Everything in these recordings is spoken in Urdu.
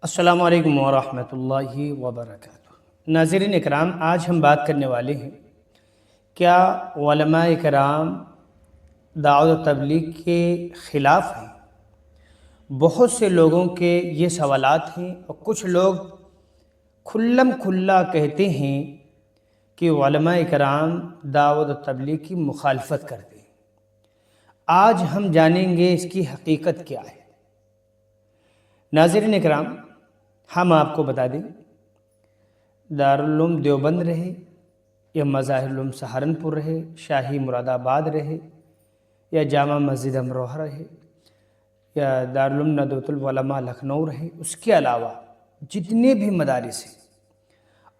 السلام علیکم ورحمۃ اللہ وبرکاتہ۔ ناظرین اکرام، آج ہم بات کرنے والے ہیں کیا علماء اکرام دعوت و تبلیغ کے خلاف ہیں؟ بہت سے لوگوں کے یہ سوالات ہیں اور کچھ لوگ کھلم کھلا کہتے ہیں کہ علماء اکرام دعوت و تبلیغ کی مخالفت کرتے ہیں۔ آج ہم جانیں گے اس کی حقیقت کیا ہے۔ ناظرین اکرام، ہم آپ کو بتا دیں، دارالعلوم دیوبند رہے یا مظاہر العلوم سہارنپور رہے، شاہی مراد آباد رہے یا جامع مسجد امروہہ رہے یا دارالعلوم ندوۃ العلماء لکھنؤ رہے، اس کے علاوہ جتنے بھی مدارس ہیں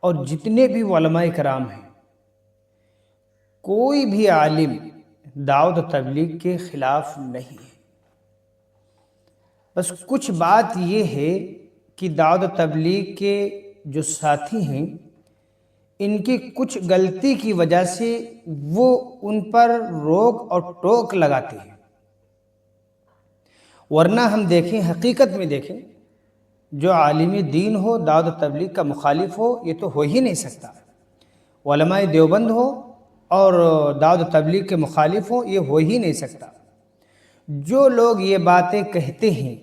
اور جتنے بھی علماء کرام ہیں، کوئی بھی عالم دعوت و تبلیغ کے خلاف نہیں ہے۔ بس کچھ بات یہ ہے کہ دعوت و تبلیغ کے جو ساتھی ہیں، ان کی کچھ غلطی کی وجہ سے وہ ان پر روک اور ٹوک لگاتے ہیں، ورنہ ہم دیکھیں، حقیقت میں دیکھیں، جو عالم دین ہو دعوت و تبلیغ کا مخالف ہو یہ تو ہو ہی نہیں سکتا۔ علماء دیوبند ہو اور دعوت و تبلیغ کے مخالف ہو یہ ہو ہی نہیں سکتا۔ جو لوگ یہ باتیں کہتے ہیں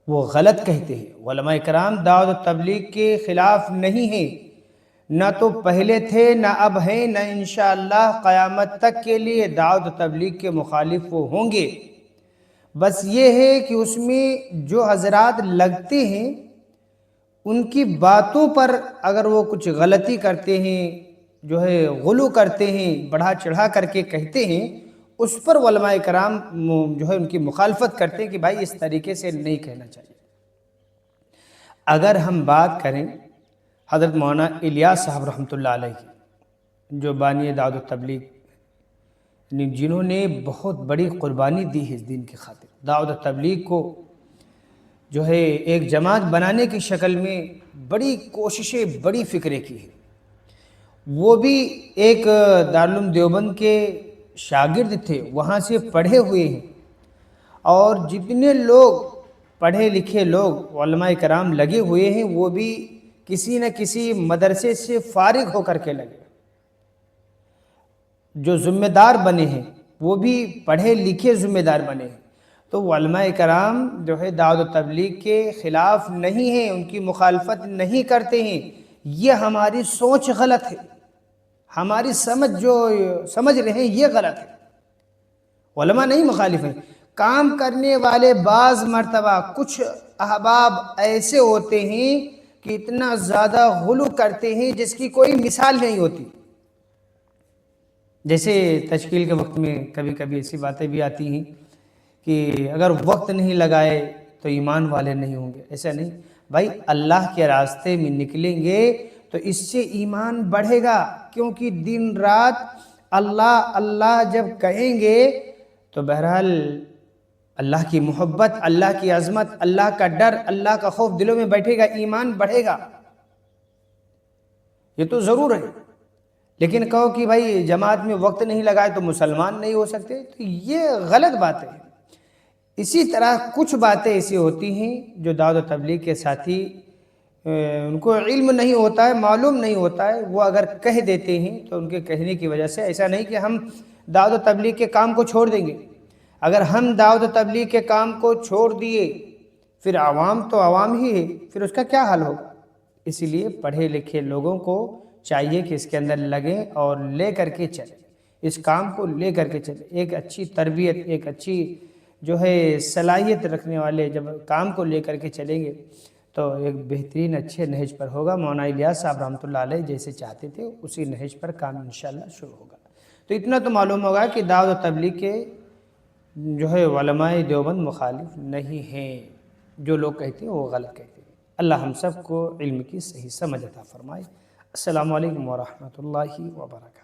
وہ غلط کہتے ہیں۔ علماء کرام دعوت و تبلیغ کے خلاف نہیں ہیں، نہ تو پہلے تھے، نہ اب ہیں، نہ انشاءاللہ قیامت تک کے لیے دعوت و تبلیغ کے مخالف وہ ہوں گے۔ بس یہ ہے کہ اس میں جو حضرات لگتے ہیں ان کی باتوں پر اگر وہ کچھ غلطی کرتے ہیں، جو ہے غلو کرتے ہیں، بڑھا چڑھا کر کے کہتے ہیں، اس پر علماء کرام جو ہے ان کی مخالفت کرتے ہیں کہ بھائی اس طریقے سے نہیں کہنا چاہیے۔ اگر ہم بات کریں حضرت مولانا الیاس صاحب رحمۃ اللہ علیہ، جو بانی دعوت و تبلیغ، جنہوں نے بہت بڑی قربانی دی ہے اس دین کی خاطر، دعوت و تبلیغ کو جو ہے ایک جماعت بنانے کی شکل میں بڑی کوششیں، بڑی فکریں کی ہیں۔ وہ بھی ایک دارالعلوم دیوبند کے شاگرد تھے، وہاں سے پڑھے ہوئے ہیں، اور جتنے لوگ پڑھے لکھے لوگ علماء کرام لگے ہوئے ہیں وہ بھی کسی نہ کسی مدرسے سے فارغ ہو کر کے لگے۔ جو ذمہ دار بنے ہیں وہ بھی پڑھے لکھے ذمہ دار بنے ہیں۔ تو علماء کرام جو ہے دعوت و تبلیغ کے خلاف نہیں ہیں، ان کی مخالفت نہیں کرتے ہیں۔ یہ ہماری سوچ غلط ہے، ہماری سمجھ رہے ہیں یہ غلط ہے۔ علماء نہیں مخالف ہیں، کام کرنے والے بعض مرتبہ کچھ احباب ایسے ہوتے ہیں کہ اتنا زیادہ غلو کرتے ہیں جس کی کوئی مثال نہیں ہوتی۔ جیسے تشکیل کے وقت میں کبھی کبھی ایسی باتیں بھی آتی ہیں کہ اگر وقت نہیں لگائے تو ایمان والے نہیں ہوں گے۔ ایسا نہیں بھائی، اللہ کے راستے میں نکلیں گے تو اس سے ایمان بڑھے گا، کیونکہ دن رات اللہ اللہ جب کہیں گے تو بہرحال اللہ کی محبت، اللہ کی عظمت، اللہ کا ڈر، اللہ کا خوف دلوں میں بیٹھے گا، ایمان بڑھے گا، یہ تو ضرور ہے۔ لیکن کہو کہ بھائی جماعت میں وقت نہیں لگائے تو مسلمان نہیں ہو سکتے، تو یہ غلط بات ہے۔ اسی طرح کچھ باتیں ایسی ہوتی ہیں جو دعوت و تبلیغ کے ساتھی ان کو علم نہیں ہوتا ہے، معلوم نہیں ہوتا ہے، وہ اگر کہہ دیتے ہیں تو ان کے کہنے کی وجہ سے ایسا نہیں کہ ہم دعوت و تبلیغ کے کام کو چھوڑ دیں گے۔ اگر ہم دعوت و تبلیغ کے کام کو چھوڑ دیے پھر عوام تو عوام ہی ہے، پھر اس کا کیا حل ہوگا؟ اسی لیے پڑھے لکھے لوگوں کو چاہیے کہ اس کے اندر لگیں اور لے کر کے چلیں، اس کام کو لے کر کے چلیں۔ ایک اچھی تربیت، ایک اچھی جو ہے صلاحیت رکھنے والے جب کام کو لے کر کے چلیں گے تو ایک بہترین اچھے نہج پر ہوگا۔ مولانا الیاس صاحب رحمۃ اللہ علیہ جیسے چاہتے تھے اسی نہج پر کام انشاءاللہ شروع ہوگا۔ تو اتنا تو معلوم ہوگا کہ دعوت و تبلیغ کے جو ہے علماء دیوبند مخالف نہیں ہیں، جو لوگ کہتے ہیں وہ غلط کہتے ہیں۔ اللہ ہم سب کو علم کی صحیح سمجھ عطا فرمائے۔ السلام علیکم ورحمۃ اللہ وبرکاتہ۔